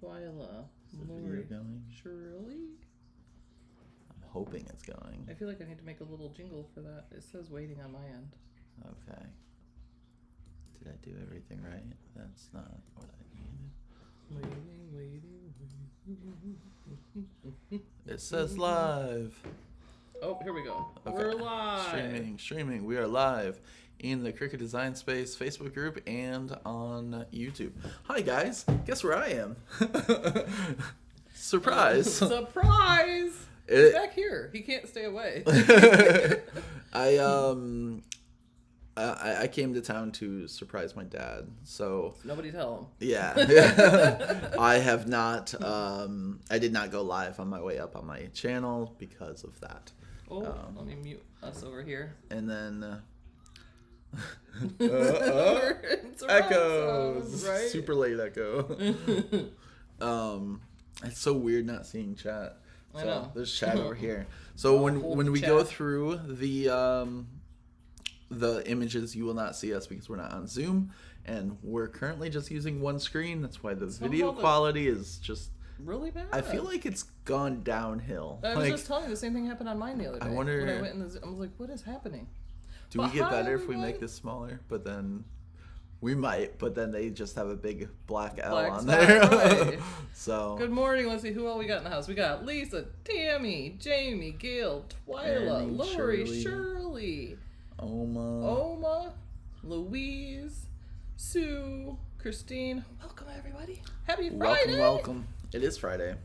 Twyla. Lori. Going? Shirley? I'm hoping it's going. I feel like I need to make a little jingle for that. It says waiting on my end. Okay. Did I do everything right? That's not what I needed. Waiting. It says live. Oh, here we go. Okay. We're live. Streaming. We are live in the Cricut Design Space Facebook group and on YouTube. Hi guys. Guess where I am? Surprise. Surprise. He's back here. He can't stay away. I came to town to surprise my dad, so nobody tell him. Yeah. I have not. I did not go live on my way up on my channel because of that. Oh, let me mute us over here. And then echoes, right? Super late echo. It's so weird not seeing chat. So I know. There's chat over here. So when we go through the images, you will not see us because we're not on Zoom, and we're currently just using one screen. That's why the video quality is just really bad. I feel like it's gone downhill. I was just telling you the same thing happened on mine the other day. I wonder. When I went in the Zoom, I was like, "What is happening?" Do we get better if we make this smaller? But then we might. But then they just have a big black L on there. Right. So good morning. Let's see who all we got in the house. We got Lisa, Tammy, Jamie, Gail, Twyla, Lori, Shirley. Oma, Louise, Sue, Christine. Welcome everybody. Happy Friday. Welcome. It is Friday.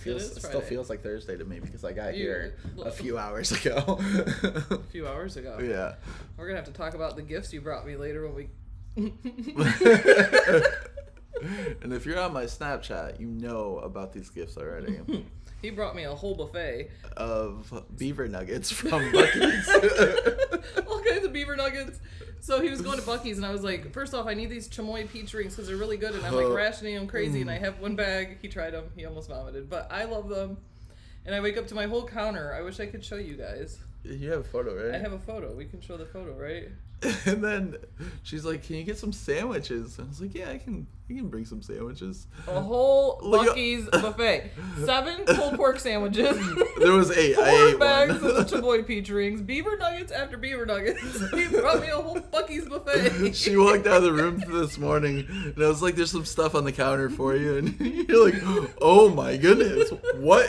It still feels like Thursday to me because I got here a few hours ago. A few hours ago. Yeah. We're gonna have to talk about the gifts you brought me later when we. And if you're on my Snapchat, you know about these gifts already. He brought me a whole buffet of beaver nuggets from Buc-ee's. All kinds of beaver nuggets. So he was going to Buc-ee's, and I was like, first off, I need these chamoy peach rings because they're really good, and I'm like rationing them crazy, and I have one bag. He tried them. He almost vomited, but I love them. And I wake up to my whole counter. I wish I could show you guys. You have a photo, right? I have a photo. We can show the photo, right? And then she's like, "Can you get some sandwiches?" And I was like, "Yeah, I can bring some sandwiches." A whole Buc-ee's buffet. 7 pulled pork sandwiches. There was 8. 4 I ate bags one. of the chamoy peach rings. Beaver nuggets after beaver nuggets. He brought me a whole Buc-ee's buffet. She walked out of the room this morning, and I was like, "There's some stuff on the counter for you," and you're like, "Oh my goodness, what?"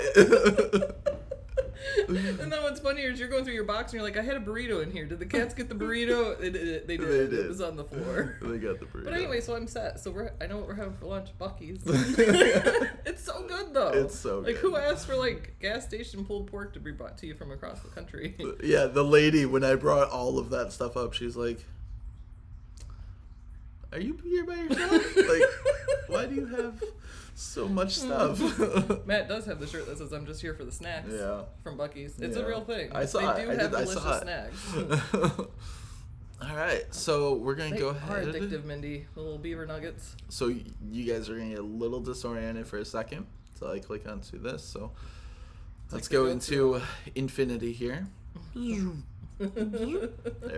And then what's funnier is you're going through your box and you're like, I had a burrito in here. Did the cats get the burrito? They did. They did. It was on the floor. They got the burrito. But anyway, so I'm set. So I know what we're having for lunch. Buc-ee's. It's so good though. It's so good. Like, who asked for like gas station pulled pork to be brought to you from across the country? Yeah, the lady, when I brought all of that stuff up, she's like, "Are you here by yourself? Like, why do you have so much stuff?" Matt does have the shirt that says, "I'm just here for the snacks." Yeah. It's a real thing. I saw they it. do have delicious snacks. All right, so we're gonna go ahead. Are addictive, Mindy. The little beaver nuggets. So you guys are gonna get a little disoriented for a second. So I click onto this. So let's go into infinity here. There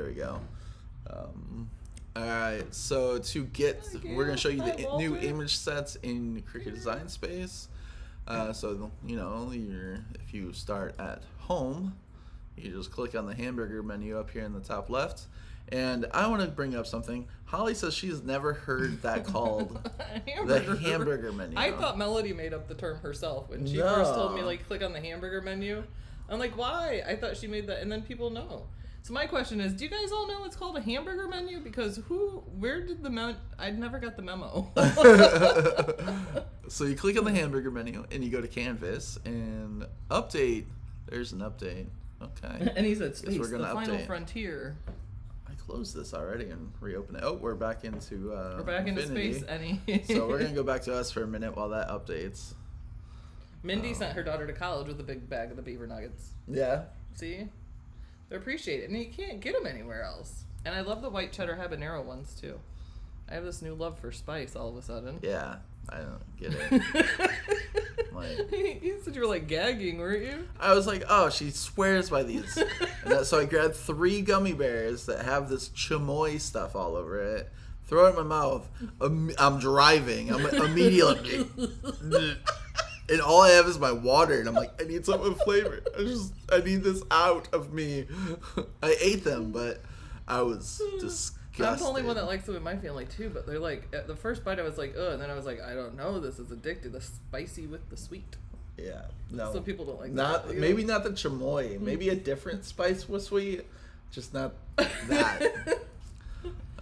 we go. All right, so we're gonna show you the new image sets in Cricut Design Space. So if you start at home, you just click on the hamburger menu up here in the top left. And I want to bring up something. Holly says she's never heard that called the hamburger menu. I thought Melody made up the term herself when she first told me, like, click on the hamburger menu. I'm like, why? I thought she made that, and then people know. So my question is, do you guys all know it's called a hamburger menu? Because where did I never got the memo. So you click on the hamburger menu, and you go to Canvas, and update. There's an update. Okay. And he said, space, the final update. Frontier. Close this already and reopen it. Oh, we're back into into space, Annie. So we're gonna go back to us for a minute while that updates. Mindy sent her daughter to college with a big bag of the beaver nuggets. Yeah. See, they're appreciated, and you can't get them anywhere else. And I love the white cheddar habanero ones too. I have this new love for spice all of a sudden. Yeah, I don't get it. You said you were like gagging, weren't you? I was like, oh, she swears by these. So I grabbed 3 gummy bears that have this chamoy stuff all over it. throw it in my mouth. I'm driving. I'm immediately, and all I have is my water, and I'm like, I need something with flavor. I need this out of me. I ate them, but I was disgusted. I'm the only one that likes them in my family too, but they're like, at the first bite I was like, ugh, and then I was like, I don't know, this is addictive, the spicy with the sweet. Yeah, no. Some people don't like that. Maybe not the chamoy. Maybe a different spice was sweet, just not that.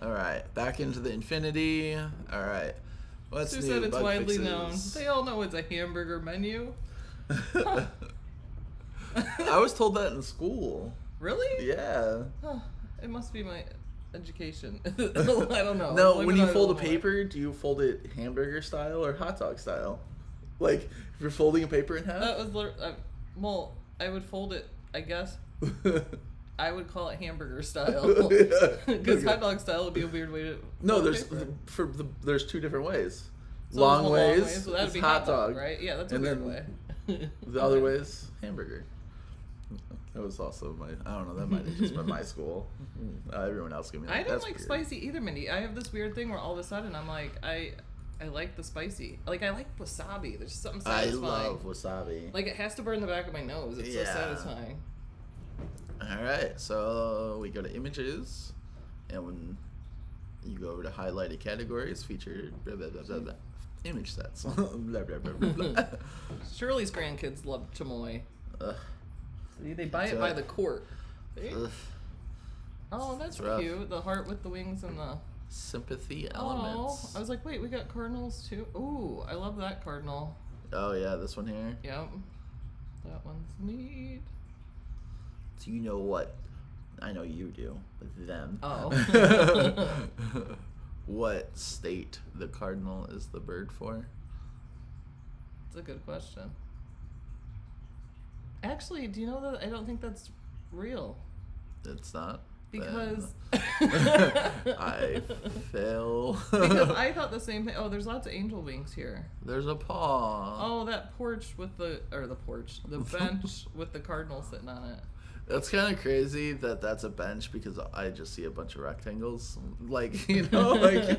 All right, back into the infinity. All right, what's Sue new? said it's Bug widely fixes. known. They all know it's a hamburger menu. I was told that in school. Really? Yeah. Huh. It must be my education. I don't know. No, when you fold a paper, do you fold it hamburger style or hot dog style? Like, if you're folding a paper in half? That was, well, I would fold it, I guess. I would call it hamburger style. Because hot dog style would be a weird way to. No, there's two different ways. So long ways, so that'd is be hot dog, right? Yeah, that's a weird way. The other way is hamburger. That was also I don't know, that might have just been my school. Everyone else gave me I don't like spicy either, Mindy. I have this weird thing where all of a sudden I'm like, I like the spicy. Like, I like wasabi. There's something satisfying. I love wasabi. Like, it has to burn the back of my nose. It's so satisfying. Alright, so we go to images, and when you go over to highlighted categories, featured blah, blah, blah, blah, blah, image sets. Blah, blah, blah, blah, blah. Shirley's grandkids love chamoy. Ugh. See, they buy it by the quart. Ugh. Oh, that's cute. The heart with the wings and the sympathy elements. Oh, I was like, wait, we got cardinals too. Ooh, I love that cardinal. Oh yeah, this one here. Yep, that one's neat. Do you know what? I know you do, but them. Oh. What state the cardinal is the bird for? It's a good question. Actually, do you know that I don't think that's real? It's not. Because I fail. Because I thought the same thing. Oh, there's lots of angel wings here. There's a paw. Oh, that porch with the bench with the cardinal sitting on it. That's kind of crazy that that's a bench because I just see a bunch of rectangles, like, you know, like.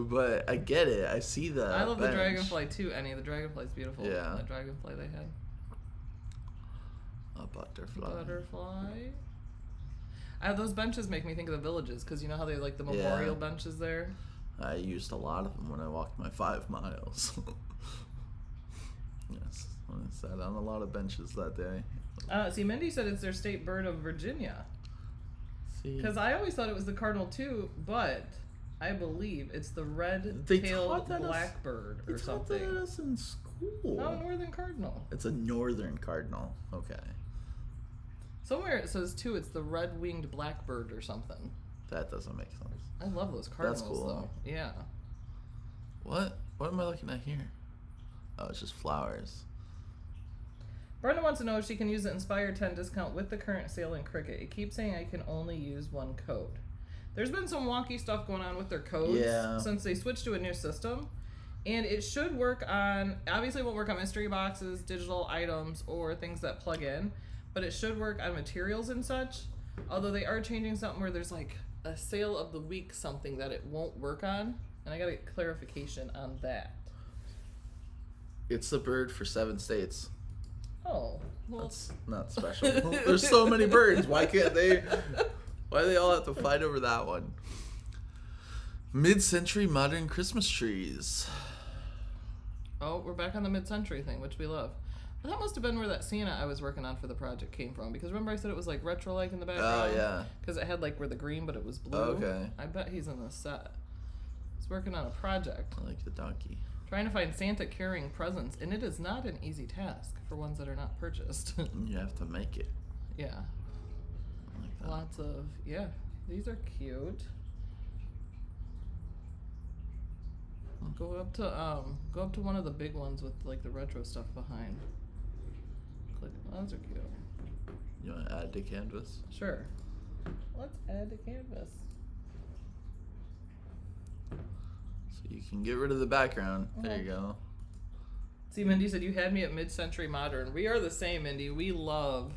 But I get it. I see that. I love bench. the dragonfly too. Annie, the dragonfly's beautiful. Yeah. That dragonfly they had. A butterfly. Those benches make me think of the villages because you know how they like the memorial benches there. I used a lot of them when I walked my 5 miles. Yes, I sat on a lot of benches that day. See, Mindy said it's their state bird of Virginia. See, because I always thought it was the cardinal too, but I believe it's the red-tailed blackbird or something. They taught that us in school. No, northern cardinal. It's a northern cardinal. Okay. Somewhere it says too, it's the red-winged blackbird or something. That doesn't make sense. I love those cardinals. That's cool. Though. Yeah. What am I looking at here? Oh, it's just flowers. Brenda wants to know if she can use the Inspire 10 discount with the current sale in Cricut. It keeps saying I can only use one code. There's been some wonky stuff going on with their codes since they switched to a new system. And it should work on, obviously it won't work on mystery boxes, digital items, or things that plug in. But it should work on materials and such. Although they are changing something where there's like a sale of the week something that it won't work on. And I got to get clarification on that. It's the bird for 7 states. Oh. Well. That's not special. There's so many birds. Why can't they? Why do they all have to fight over that one? Mid-century modern Christmas trees. Oh, we're back on the mid-century thing, which we love. But that must have been where that Santa I was working on for the project came from. Because remember I said it was like retro-like in the background? Oh, yeah. Because it had like where the green, but it was blue. Okay. I bet he's in the set. He's working on a project. I like the donkey. Trying to find Santa carrying presents. And it is not an easy task for ones that are not purchased. You have to make it. Yeah. I like that. Lots of, yeah. These are cute. Go up to one of the big ones with like the retro stuff behind. Click. Oh, those are cute. You want to add to canvas? Sure. Let's add to canvas. So you can get rid of the background. There you go. See, Mindy said you had me at mid-century modern. We are the same, Mindy. We love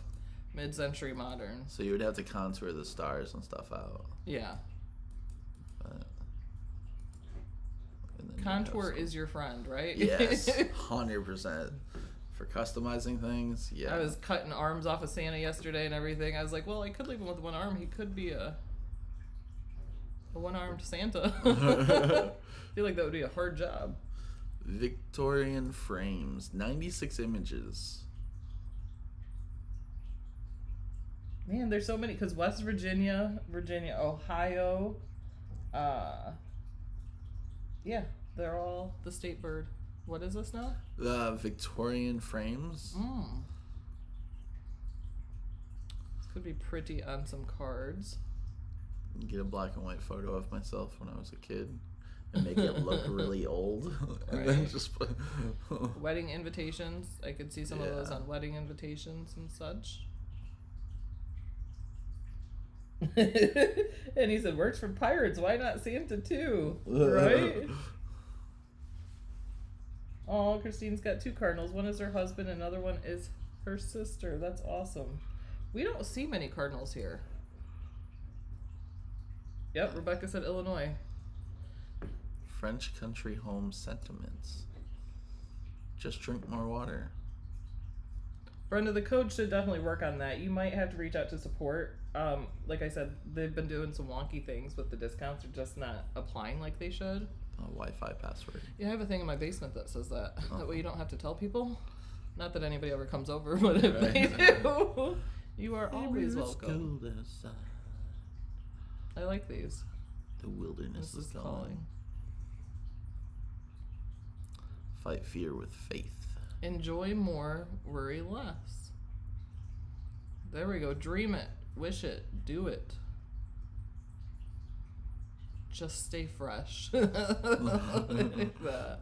mid-century modern. So you would have to contour the stars and stuff out. Yeah. But Contour is your friend, right? Yes, 100%. For customizing things, yeah. I was cutting arms off of Santa yesterday and everything. I was like, well, I could leave him with one arm. He could be a one-armed Santa. I feel like that would be a hard job. Victorian frames, 96 images. Man, there's so many, because West Virginia, Ohio, yeah, they're all the state bird. What is this now? Victorian frames. This could be pretty on some cards. Get a black and white photo of myself when I was a kid and make it look really old. And then just put... Wedding invitations. I could see some of those on wedding invitations and such. And he said, works for pirates. Why not Santa too? Right? Oh, Christine's got 2 cardinals. One is her husband, another one is her sister. That's awesome. We don't see many cardinals here. Yep, Rebecca said Illinois. French country home sentiments. Just drink more water. Brenda, the code should definitely work on that. You might have to reach out to support. Like I said, they've been doing some wonky things with the discounts. They're just not applying like they should. Wi-Fi password. Yeah, I have a thing in my basement that says that. That way you don't have to tell people. Not that anybody ever comes over, but if they do, you are always welcome. I like these. The wilderness is calling. Fight fear with faith. Enjoy more, worry less. There we go. Dream it, wish it, do it. Just stay fresh. Like that.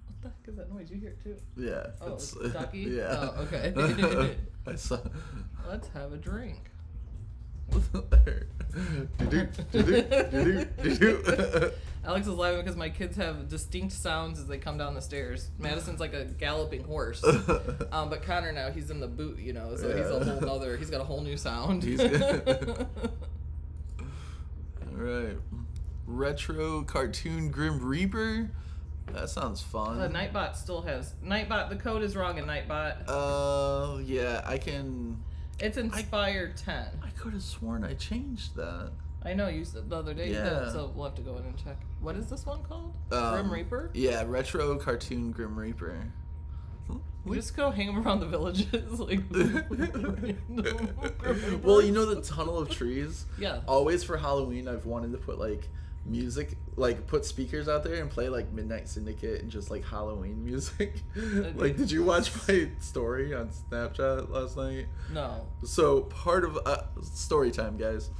What the heck is that noise? You hear it too? Yeah. Oh, it's ducky? Yeah. Oh, okay. I saw. Let's have a drink. Alex is laughing because my kids have distinct sounds as they come down the stairs. Madison's like a galloping horse. But Connor now, he's in the boot, you know, so he's a whole nother, he's got a whole new sound. Alright. Retro cartoon Grim Reaper? That sounds fun. Nightbot still has. Nightbot, the code is wrong in Nightbot. Yeah, I can... It's Inspire 10. I could have sworn I changed that. I know, you said the other day you did, so we'll have to go in and check. What is this one called? Grim Reaper? Yeah, retro cartoon Grim Reaper. We just go hang them around the villages, like. Well, you know the tunnel of trees? Yeah. Always for Halloween, I've wanted to put like music, like put speakers out there and play like Midnight Syndicate and just like Halloween music. Like, did you watch my story on Snapchat last night? No. So part of story time, guys.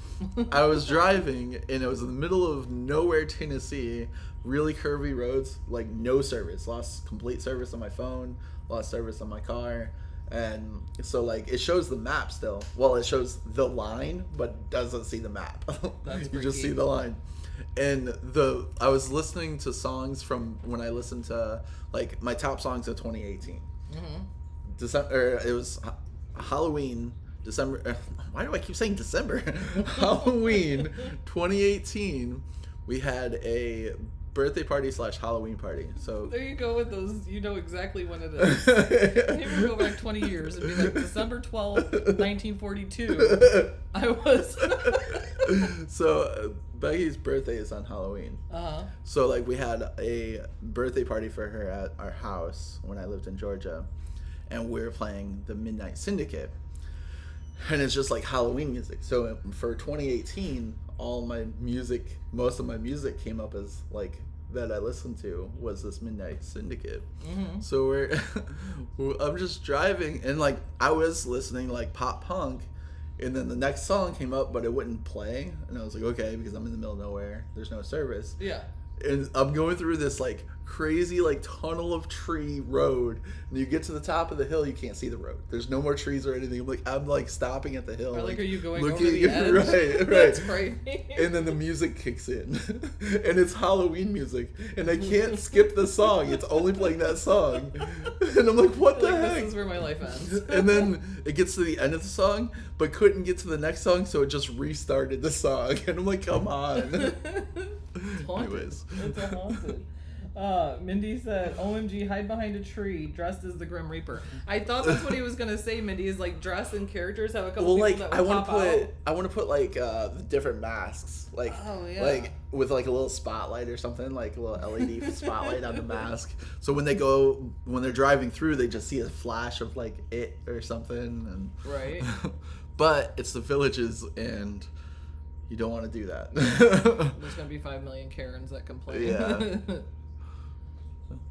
I was driving and it was in the middle of nowhere, Tennessee, really curvy roads, like no service, lost complete service on my phone, lost service on my car. And so like it shows the map still. Well, it shows the line but doesn't see the map. You just see the line. And I was listening to songs from when I listened to like my top songs of 2018. December, it was Halloween, December. Why do I keep saying December? Halloween 2018. We had a birthday party / Halloween party. So there you go with those. You know exactly when it is. Maybe we go back 20 years and be like December 12th, 1942. I was. So Becky's birthday is on Halloween. So like we had a birthday party for her at our house when I lived in Georgia, and we were playing the Midnight Syndicate, and it's just like Halloween music. So for 2018, most of my music came up as like that I listened to was this Midnight Syndicate. So I'm just driving and like I was listening like pop punk, and then the next song came up but it wouldn't play, and I was like, okay, because I'm in the middle of nowhere, there's no service. Yeah. And I'm going through this like crazy like tunnel of tree road, and you get to the top of the hill, you can't see the road. There's no more trees or anything. I'm like stopping at the hill. Or like, are you going looking over the edge? Right. That's crazy. And then the music kicks in, and it's Halloween music, and I can't skip the song. It's only playing that song, and I'm like, what the heck? This is where my life ends. And then it gets to the end of the song, but couldn't get to the next song, so it just restarted the song, and I'm like, come on. It's haunted. Anyways. It's a haunted. Mindy said, OMG, hide behind a tree, dressed as the Grim Reaper. I thought that's what he was gonna say, Mindy, is like dress and characters have a couple people that would pop out. I want to put like the different masks, like like with like a little spotlight or something, like a little LED spotlight on the mask. So when they're driving through, they just see a flash of like it or something, and right. But it's the Villages, and you don't want to do that. There's gonna be 5 million Karens that complain. Yeah.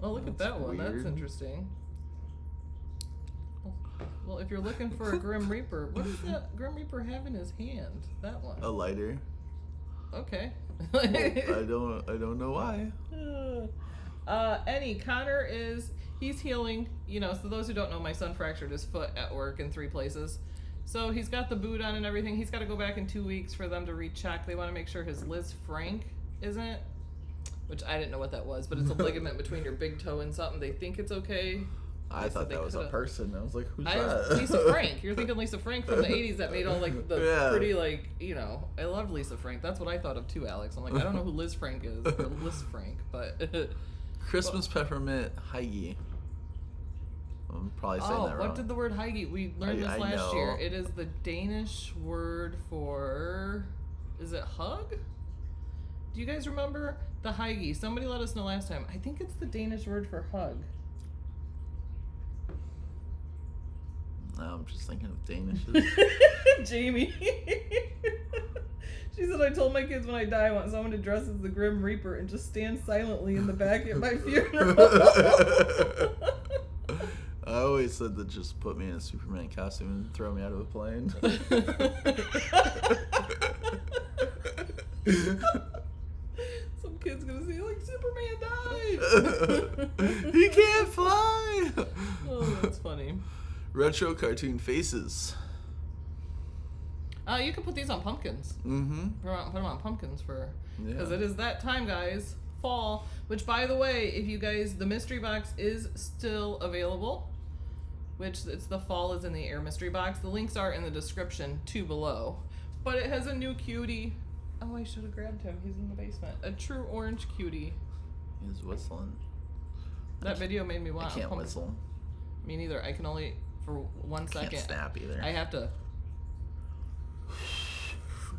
Oh, look at that one. Weird. That's interesting. Well, if you're looking for a Grim Reaper, what does that Grim Reaper have in his hand? That one. A lighter. Okay. Well, I don't know why. Connor he's healing. You know, so those who don't know, my son fractured his foot at work in 3 places. So he's got the boot on and everything. He's got to go back in 2 weeks for them to recheck. They want to make sure his Liz Frank isn't, which I didn't know what that was, but it's a ligament between your big toe and something. They think it's okay. I thought that was a person. I was like, who's that? Lisa Frank. You're thinking Lisa Frank from the 80s that made all like the pretty like, you know, I loved Lisa Frank. That's what I thought of too, Alex. I'm like, I don't know who Liz Frank is or Liz Frank, but Christmas peppermint Heige. I'm probably saying that wrong. What did the word Heige? We learned this last year. It is the Danish word for, is it hug? Do you guys remember the Heige? Somebody let us know last time. I think it's the Danish word for hug. No, I'm just thinking of Danishes. Jamie. She said, I told my kids when I die I want someone to dress as the Grim Reaper and just stand silently in the back at my funeral. I always said to just put me in a Superman costume and throw me out of a plane. Some kid's gonna see like Superman died. He can't fly. Oh, that's funny. Retro cartoon faces. You can put these on pumpkins. Mm-hmm. Put them on pumpkins because it is that time, guys. Fall. Which, by the way, if you guys, the mystery box is still available. Which it's the fall is in the air mystery box. The links are in the description below. But it has a new cutie. Oh, I should have grabbed him. He's in the basement. A true orange cutie. He's whistling. That video made me want. I can't whistle. Me neither. I can only for 1 second. Can't snap either. I have to.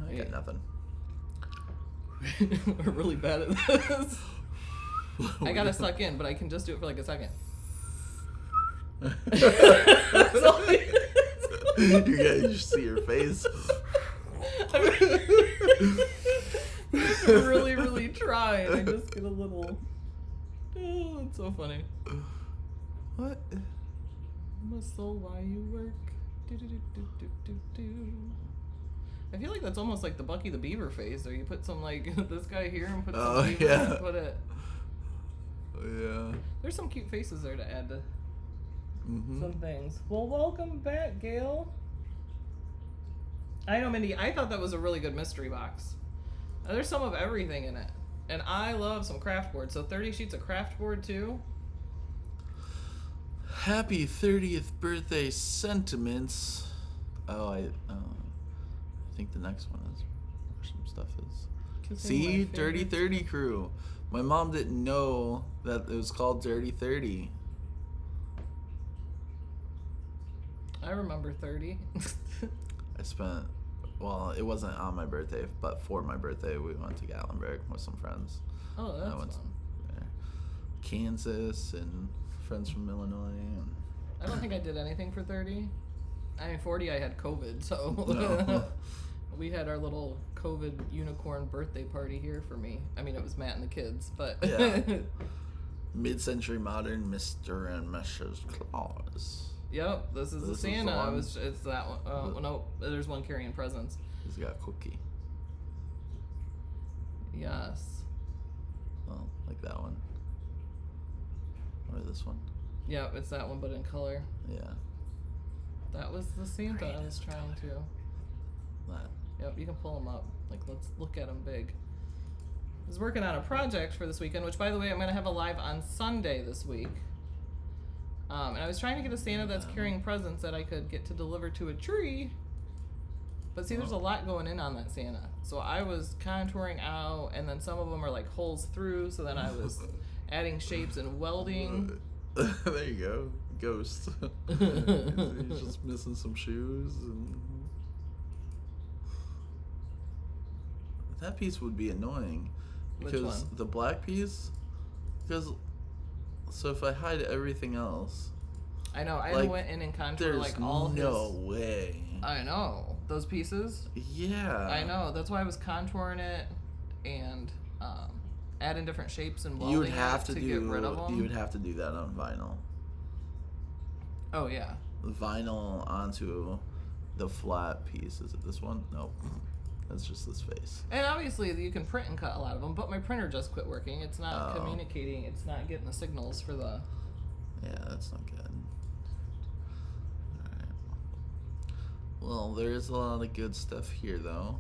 I got nothing. We're really bad at this. I gotta suck in, but I can just do it for like a second. You guys see your face. really, really trying. I just get a little. Oh, it's so funny. What? Whistle while you work. Do, do, do, do, do, do, do. I feel like that's almost like the Bucky the Beaver face, or you put some like this guy here and put some beaver and put it. Yeah. There's some cute faces there to add to some things. Well, welcome back, Gail. I know, Mindy. I thought that was a really good mystery box. There's some of everything in it, and I love some craft board. So 30 sheets of craft board too. Happy 30th birthday sentiments. I think the next one is where some stuff is. See, Dirty 30 crew. My mom didn't know that it was called Dirty 30. I remember 30. I spent, well, it wasn't on my birthday, but for my birthday, we went to Gatlinburg with some friends. Oh, that's fun. Kansas and friends from Illinois. And I don't think I did anything for 30. I mean, 40, I had COVID, so no. We had our little COVID unicorn birthday party here for me. I mean, it was Matt and the kids, but yeah. Mid-century modern Mr. and Mrs. Claus. Yep, this is the Santa. It's that one. Oh no, there's one carrying presents. He's got a cookie. Yes. Well, this one. Yeah, it's that one, but in color. Yeah. That was the Santa I was trying to. That. Yep, you can pull them up. Like, let's look at them big. I was working on a project for this weekend, which, by the way, I'm going to have a live on Sunday this week. And I was trying to get a Santa that's carrying presents that I could get to deliver to a tree. But see, there's a lot going in on that Santa. So I was contouring out, and then some of them are like holes through, so then I was adding shapes and welding. There you go. Ghost. He's just missing some shoes. And... That piece would be annoying. Because Which one? the black piece? Because... So if I hide everything else... I know, I like, went in and contoured like all his... no way. I know. Those pieces? Yeah. I know. That's why I was contouring it and adding different shapes and welding You would have to get rid of them. You would have to do that on vinyl. Oh, yeah. Vinyl onto the flat piece. Is it this one? Nope. That's just this face. And obviously you can print and cut a lot of them, but my printer just quit working. It's not communicating. It's not getting the signals for the... Yeah, that's not good. Alright. Well, there is a lot of good stuff here, though.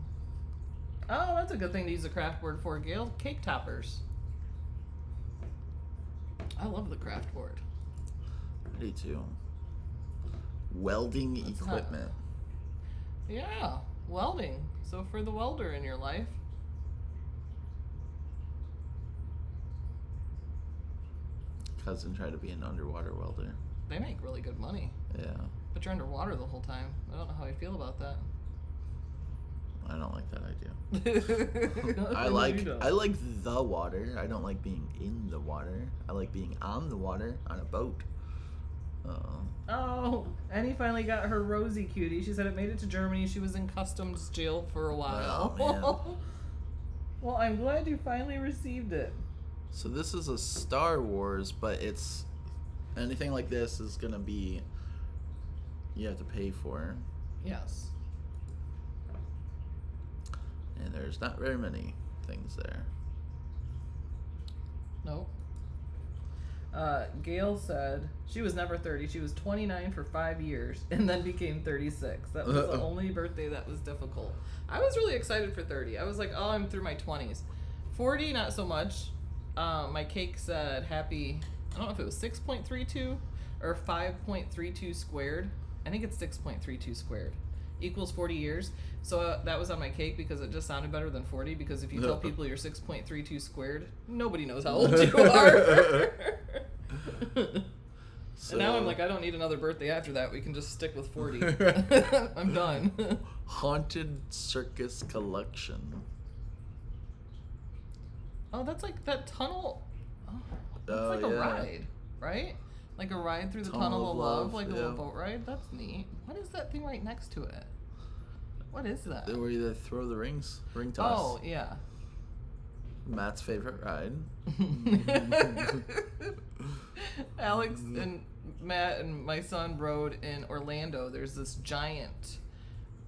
Oh, that's a good thing to use a craft board for, Gail. Cake toppers. I love the craft board. I do, too. Welding equipment. Yeah, welding. So for the welder in your life. Cousin tried to be an underwater welder. They make really good money. Yeah. But you're underwater the whole time. I don't know how I feel about that. I don't like that idea. I like the water. I don't like being in the water. I like being on the water on a boat. Oh, Annie finally got her Rosie Cutie. She said it made it to Germany. She was in customs jail for a while. Oh, man. Well, I'm glad you finally received it. So this is a Star Wars, but it's anything like this is gonna be you have to pay for. Yes. And there's not very many things there. Nope. Gail said she was never 30. She was 29 for 5 years and then became 36. That was the only birthday that was difficult. I was really excited for 30. I was like, oh, I'm through my 20s. 40, not so much. My cake said happy, I don't know if it was 6.32 or 5.32 squared. I think it's 6.32 squared. Equals 40 years. So that was on my cake because it just sounded better than 40, because if you tell people you're 6.32 squared, nobody knows how old you are. So, and now I'm like, I don't need another birthday after that. We can just stick with 40. I'm done. Haunted Circus Collection. Oh, that's like that tunnel. Oh, that's like a ride, right? Like a ride through the tunnel of love, like a little boat ride. That's neat. What is that thing right next to it? What is that? Where you throw the ring toss. Oh, yeah. Matt's favorite ride. Alex and Matt and my son rode in Orlando. There's this giant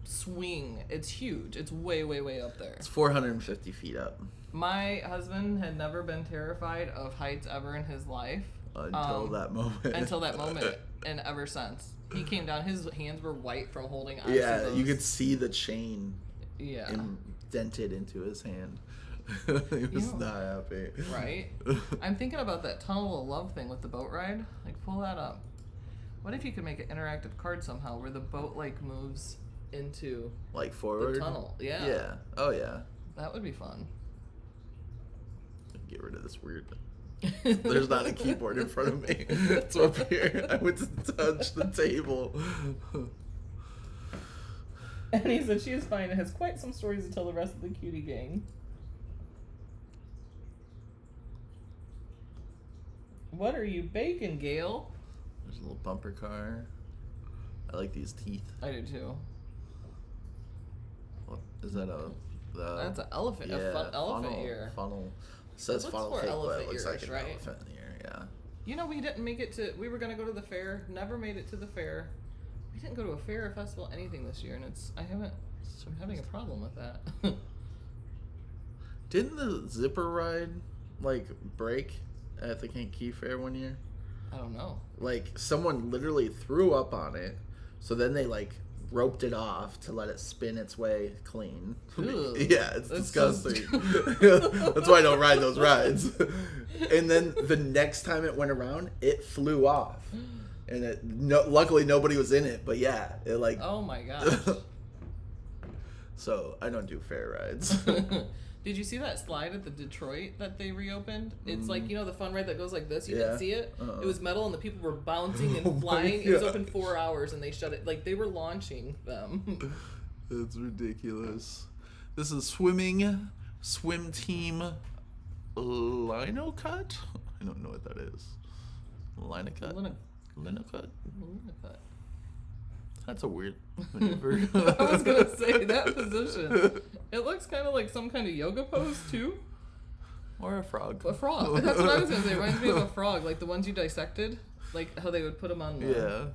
swing. It's huge. It's way, way, way up there. It's 450 feet up. My husband had never been terrified of heights ever in his life. Until that moment. And ever since. He came down, his hands were white from holding on to those. You could see the chain indented into his hand. He was not happy. Right? I'm thinking about that tunnel of love thing with the boat ride. Like, pull that up. What if you could make an interactive card somehow where the boat, like, moves into... Like, forward? The tunnel, yeah. Yeah. Oh, yeah. That would be fun. Get rid of this weird... There's not a keyboard in front of me. It's up here. I went to touch the table. And he said she is fine and has quite some stories to tell the rest of the cutie gang. What are you baking, Gail? There's a little bumper car. I like these teeth. I do too. What is that? That's an elephant. Yeah, a fun elephant ear. Funnel. It says funnel cake, but it looks like an right? elephant ear. Yeah. You know, we didn't make it to. We were gonna go to the fair. Never made it to the fair. We didn't go to a fair or festival, anything this year, and I'm having a problem with that. Didn't the zipper ride like break at the Kankakee Fair one year? I don't know. Like, someone literally threw up on it, so then they, like, roped it off to let it spin its way clean. Ew, yeah, it's disgusting. That's why I don't ride those rides. And then the next time it went around, it flew off. And luckily nobody was in it, but yeah, it like... Oh my gosh. So, I don't do fair rides. Did you see that slide at the Detroit that they reopened? It's like, you know, the fun ride that goes like this? You didn't see it? It was metal and the people were bouncing and flying. It was open 4 hours and they shut it. Like, they were launching them. That's ridiculous. This is swim team lino cut? I don't know what that is. Lino cut? Lino cut? That's a weird maneuver. I was going to say that position. It looks kind of like some kind of yoga pose, too. Or a frog. A frog. That's what I was going to say. It reminds me of a frog, like the ones you dissected. Like how they would put them on the...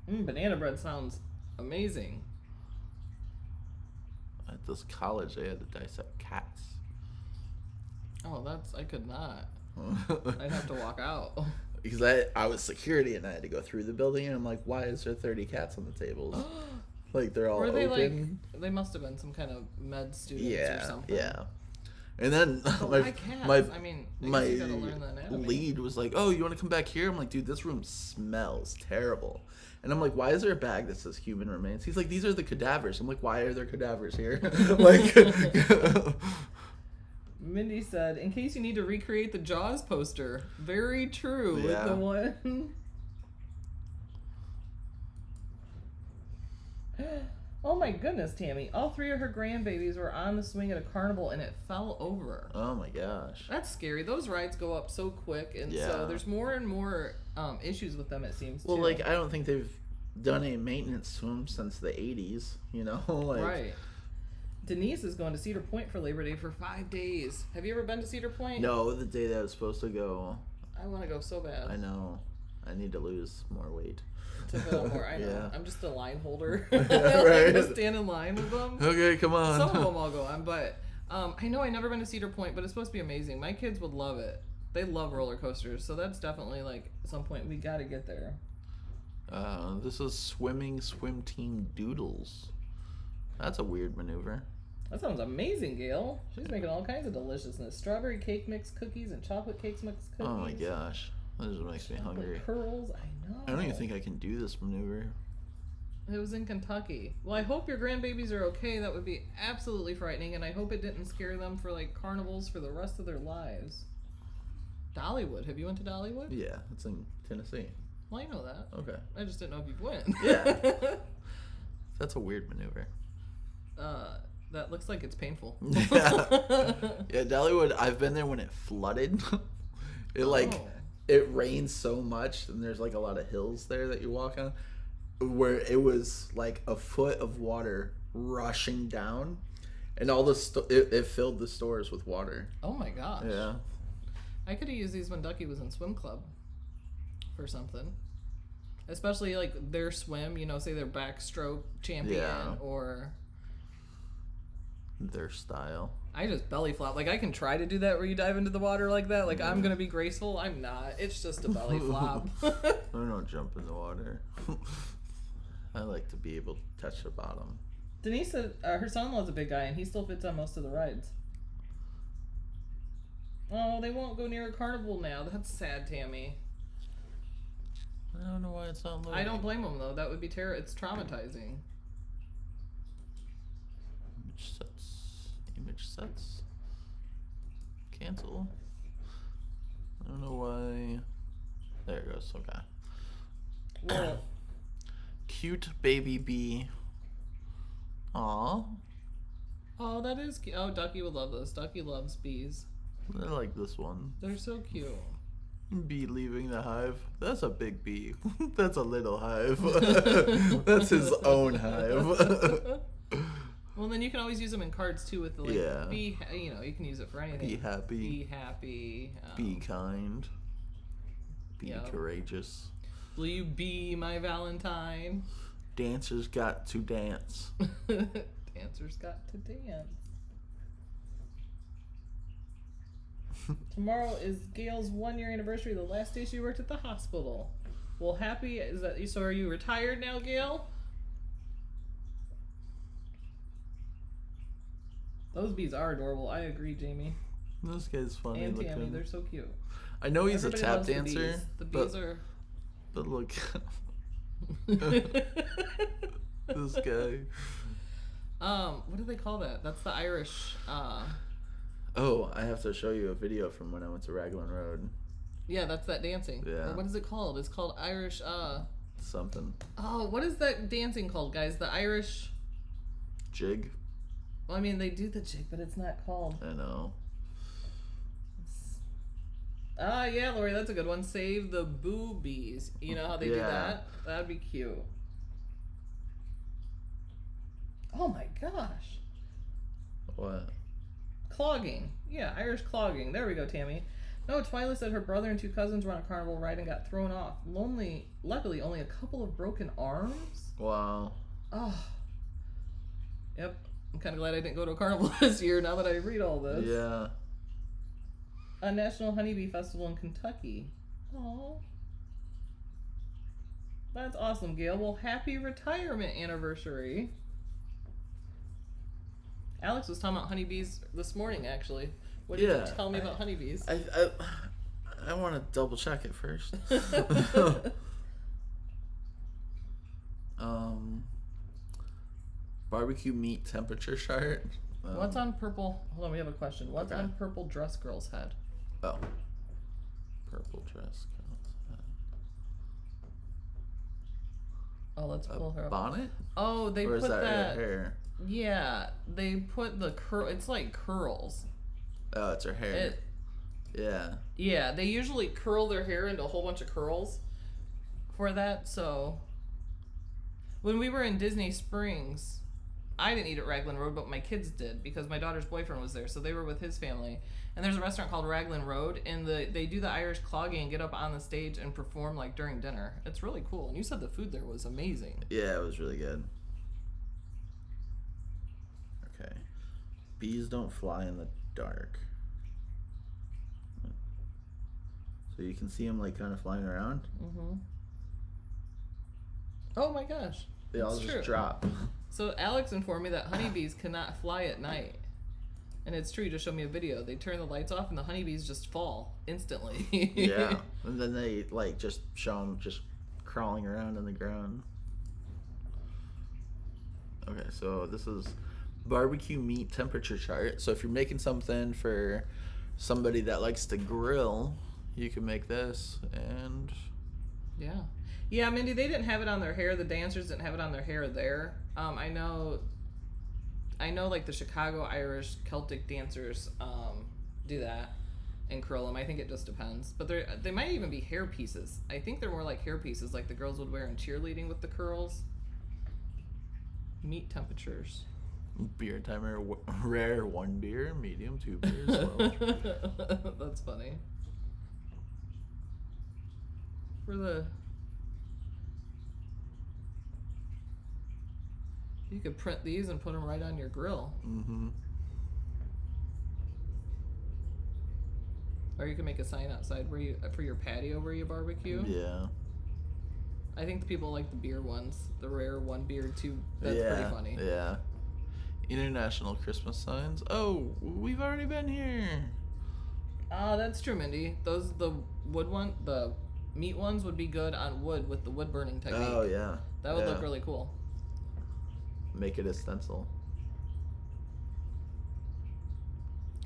Yeah. Banana bread sounds amazing. At this college, they had to dissect cats. Oh, I could not. I'd have to walk out. Because I was security and I had to go through the building and I'm like, why is there 30 cats on the tables? Like, they're all Were they open. Like, they must have been some kind of med students or something. Yeah. And then I mean, my you gotta learn the anatomy. lead was like, oh, you want to come back here? I'm like, dude, this room smells terrible. And I'm like, why is there a bag that says human remains? He's like, these are the cadavers. I'm like, why are there cadavers here? Like... Mindy said, in case you need to recreate the Jaws poster. Very true. Yeah. With the one. Oh my goodness, Tammy. All 3 of her grandbabies were on the swing at a carnival and it fell over. Oh my gosh. That's scary. Those rides go up so quick, and so there's more and more issues with them, it seems, Well, too. like, I don't think they've done any maintenance to them since the 80s, you know? Like, right. Denise is going to Cedar Point for Labor Day for 5 days. Have you ever been to Cedar Point? No, the day that I was supposed to go. I want to go so bad. I know. I need to lose more weight. To fit out more. I know. Yeah. I'm just a line holder. Right. I just stand in line with them. Okay, come on. Some of them I'll go on, but I know I've never been to Cedar Point, but it's supposed to be amazing. My kids would love it. They love roller coasters, so that's definitely, like, at some point we got to get there. This is swim team doodles. That's a weird maneuver. That sounds amazing, Gail. She's making all kinds of deliciousness. Strawberry cake mix cookies and chocolate cake mix cookies. Oh my gosh. That just makes me hungry. Pearls, I know. I don't even think I can do this maneuver. It was in Kentucky. Well, I hope your grandbabies are okay. That would be absolutely frightening, and I hope it didn't scare them for, like, carnivals for the rest of their lives. Dollywood. Have you went to Dollywood? Yeah, it's in Tennessee. Well, I know that. Okay. I just didn't know if you went. Yeah. That's a weird maneuver. That looks like it's painful. Yeah, Dollywood, I've been there when it flooded. It rains so much, and there's like a lot of hills there that you walk on, where it was like a foot of water rushing down, and all the it filled the stores with water. Oh my gosh. Yeah. I could have used these when Ducky was in swim club for something. Especially like their swim, you know, say their backstroke champion or their style. I just belly flop. Like, I can try to do that where you dive into the water like that. Like, I'm going to be graceful. I'm not. It's just a belly flop. I don't jump in the water. I like to be able to touch the bottom. Denise said her son-in-law's a big guy, and he still fits on most of the rides. Oh, they won't go near a carnival now. That's sad, Tammy. I don't know why it's not loading. I don't blame them, though. That would be it's traumatizing. Image sets. Cancel. I don't know why. There it goes. Okay. Well, cute baby bee. Aw. Oh, that is cute. Oh, Ducky would love this. Ducky loves bees. I like this one. They're so cute. Bee leaving the hive. That's a big bee. That's a little hive. That's his own hive. Well, then you can always use them in cards too with the be, you know, you can use it for anything. Be happy. Be happy. Be kind. Be courageous. Will you be my Valentine? Dancers got to dance. Dancers got to dance. Tomorrow is Gail's 1-year anniversary, the last day she worked at the hospital. Well, happy, is that, so are you retired now, Gail? Those bees are adorable. I agree, Jamie. This guy's funny and looking. Tammy, they're so cute. I know he's Everybody a tap loves dancer. The bees are... But look. This guy. What do they call that? That's the Irish, Oh, I have to show you a video from when I went to Raglan Road. Yeah, that's that dancing. Yeah. Or what is it called? It's called Irish, Something. Oh, what is that dancing called, guys? The Irish... Jig? Well, I mean, they do the jig, but it's not called. I know. Yeah, Lori, that's a good one. Save the boobies. You know how they do that? That'd be cute. Oh my gosh. What? Clogging. Yeah, Irish clogging. There we go, Tammy. No, Twyla said her brother and 2 cousins were on a carnival ride and got thrown off. Luckily, only a couple of broken arms. Wow. Oh. Yep. I'm kind of glad I didn't go to a carnival this year now that I read all this. Yeah. A National Honeybee Festival in Kentucky. Oh. That's awesome, Gail. Well, happy retirement anniversary. Alex was talking about honeybees this morning, actually. What did you tell me about honeybees? I want to double check it first. Barbecue meat temperature chart. What's on purple? Hold on, we have a question. What's on purple dress girl's head? Oh. Purple dress girl's head. Oh, let's pull her up. Bonnet? Oh, they or put is that that. her hair? Yeah, they put the curl. It's like curls. Oh, it's her hair. Yeah. Yeah, they usually curl their hair into a whole bunch of curls for that. So when we were in Disney Springs, I didn't eat at Raglan Road, but my kids did because my daughter's boyfriend was there, so they were with his family. And there's a restaurant called Raglan Road, and they do the Irish clogging and get up on the stage and perform like during dinner. It's really cool. And you said the food there was amazing. Yeah, it was really good. Okay. Bees don't fly in the dark. So you can see them like kind of flying around. Mm-hmm. Oh my gosh. They all just drop. So Alex informed me that honeybees cannot fly at night. And it's true, he just showed me a video. They turn the lights off and the honeybees just fall instantly. Yeah. And then they like just show them just crawling around on the ground. Okay, so this is barbecue meat temperature chart. So if you're making something for somebody that likes to grill, you can make this. And yeah, Mindy, they didn't have it on their hair. The dancers didn't have it on their hair there. I know like the Chicago Irish Celtic dancers do that and curl them. I think it just depends, but they might even be hair pieces. I think they're more like hair pieces like the girls would wear in cheerleading with the curls. Meat temperatures. Beer timer, rare 1 beer, medium 2 beers. Well. That's funny. You could print these and put them right on your grill. Mm-hmm. Or you can make a sign outside for your patio where you barbecue. Yeah. I think the people like the beer ones, the rare 1 beer 2. That's pretty funny. Yeah. International Christmas signs. Oh, we've already been here. That's true, Mindy. The meat ones would be good on wood with the wood burning technique. Oh yeah. That would look really cool. Make it a stencil.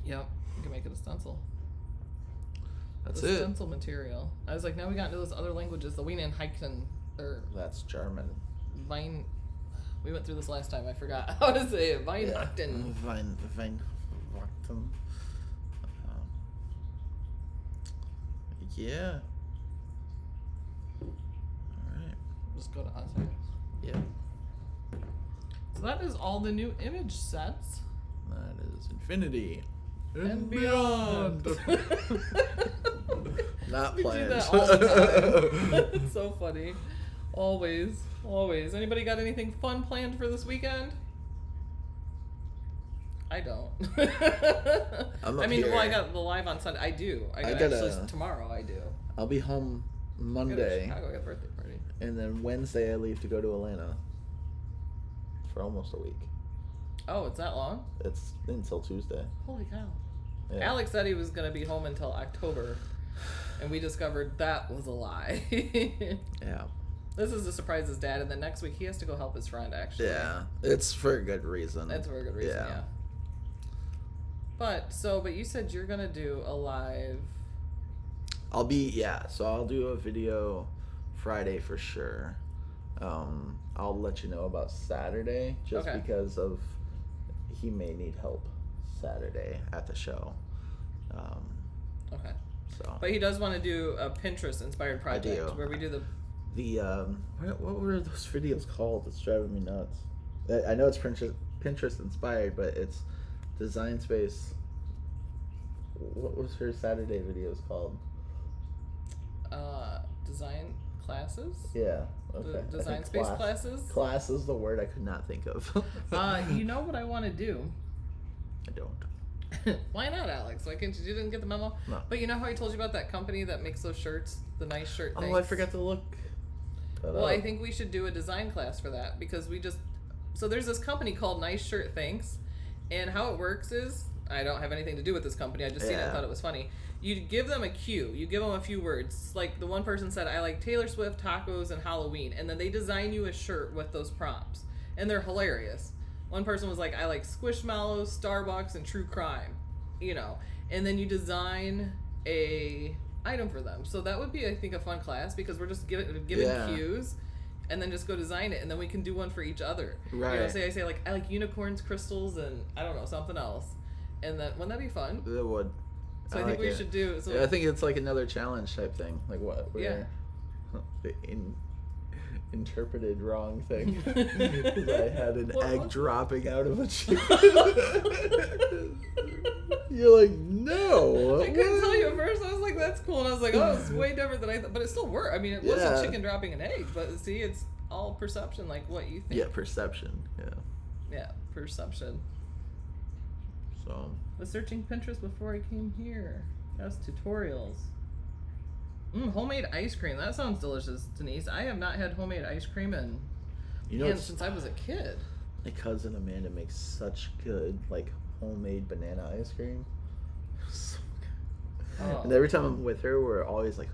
Yep, you can make it a stencil. That's the it. Stencil material. I was like, now we got into those other languages. The Weinheiten or that's German. Wein. We went through this last time. I forgot how to say it. Weinheiten. Weinheiten. Yeah. All right. Just go to us, I guess. Yeah. So that is all the new image sets. That is infinity and beyond. Not we planned. do that all the time. It's so funny. Always. Anybody got anything fun planned for this weekend? I don't. I'm I mean, here. well, I got the live on Sunday. I do. I got actually tomorrow. I do. I'll be home Monday. I got a birthday party. And then Wednesday I leave to go to Atlanta for almost a week. Oh, it's that long? It's until Tuesday. Holy cow. Yeah. Alex said he was going to be home until October, and we discovered that was a lie. Yeah. This is a surprise his dad, and then next week he has to go help his friend, actually. Yeah. It's for a good reason. It's for a good reason, yeah. But you said you're going to do a live... So I'll do a video Friday for sure. I'll let you know about Saturday just because of he may need help Saturday at the show. Okay. So. But he does want to do a Pinterest inspired project where we do what were those videos called? It's driving me nuts. I know it's Pinterest inspired, but it's Design Space. What was her Saturday videos called? Design classes? Yeah. Okay. Design Space classes? Class is the word I could not think of. You know what I want to do? I don't. Why not, Alex? Why can't you didn't get the memo? No. But you know how I told you about that company that makes those shirts, the nice shirt things? Oh, I forgot to look. Well, I think we should do a design class for that because so there's this company called Nice Shirt Thanks, and how it works is I don't have anything to do with this company. I just seen it and thought it was funny. You give them a cue. You give them a few words. Like the one person said, I like Taylor Swift, tacos, and Halloween. And then they design you a shirt with those prompts. And they're hilarious. One person was like, I like Squishmallows, Starbucks, and true crime. And then you design a item for them. So that would be, I think, a fun class because we're just given cues. And then just go design it. And then we can do one for each other. Right. I say like, I like unicorns, crystals, and I don't know, something else. And then, wouldn't that be fun? It would. So I think we should do. So I think it's like another challenge type thing. Like what? The interpreted wrong thing. Because I had an egg dropping out of a chicken. You're like, no. I couldn't tell you at first. I was like, that's cool. And I was like, oh, it's way different than I thought. But it still worked. I mean, it was a chicken dropping an egg. But see, it's all perception, like what you think. Yeah, perception. Yeah. Yeah, perception. So. Was searching Pinterest before I came here. That's tutorials. Homemade ice cream. That sounds delicious, Denise. I have not had homemade ice cream since I was a kid. My cousin Amanda makes such good homemade banana ice cream. So good. Oh. And every time I'm with her, we're always like,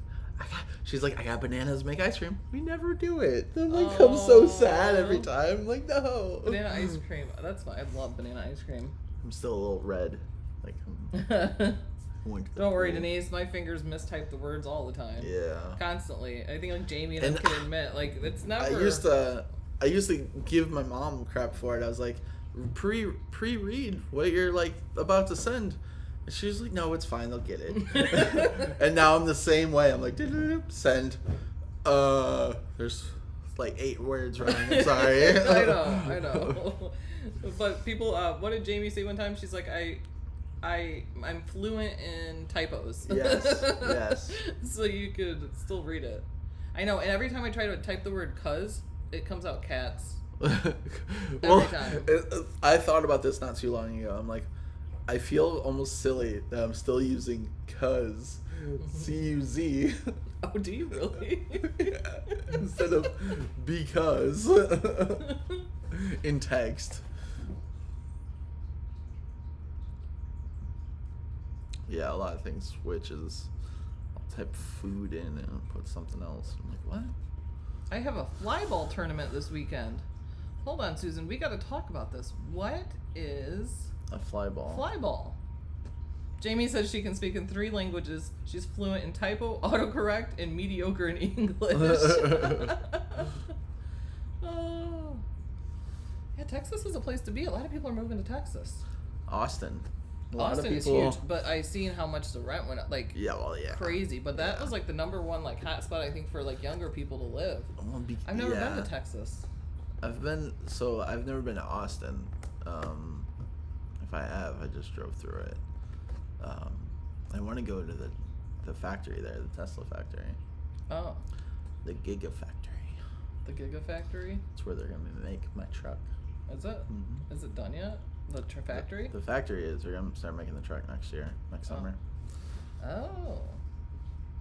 she's like, I got bananas, make ice cream. We never do it. I'm so sad every time. I'm like, no. Banana ice cream. That's fine. I love banana ice cream. I'm still a little red. Don't worry, Denise. My fingers mistype the words all the time. Yeah. Constantly. I think Jamie and I can admit, it's never. I used to give my mom crap for it. I was like, pre-read what you're about to send. And she was like, no, it's fine. They'll get it. And now I'm the same way. I'm like, send. There's 8 words wrong. I'm sorry. I know. But people, what did Jamie say one time? She's like, I'm fluent in typos. Yes. So you could still read it. I know, and every time I try to type the word cuz, it comes out cats. Every time. I thought about this not too long ago. I'm like, I feel almost silly that I'm still using cuz. C-U-Z. Oh, do you really? Instead of because in text. Yeah, a lot of things switches. I'll type food in and put something else. I'm like, what? I have a flyball tournament this weekend. Hold on, Susan. We got to talk about this. What is a flyball? Flyball. Jamie says she can speak in 3 languages. She's fluent in typo, autocorrect, and mediocre in English. Oh. Yeah, Texas is a place to be. A lot of people are moving to Texas. Austin. Austin is huge, but I seen how much the rent went up, crazy. But that was the number one hot spot I think for younger people to live. I've never been to Texas. I've never been to Austin. If I have, I just drove through it. I want to go to the factory there, the Tesla factory. Oh. The Gigafactory. The Gigafactory? It's where they're gonna make my truck. Is it? Mm-hmm. Is it done yet? The factory? The factory is. We're going to start making the truck next summer. Oh.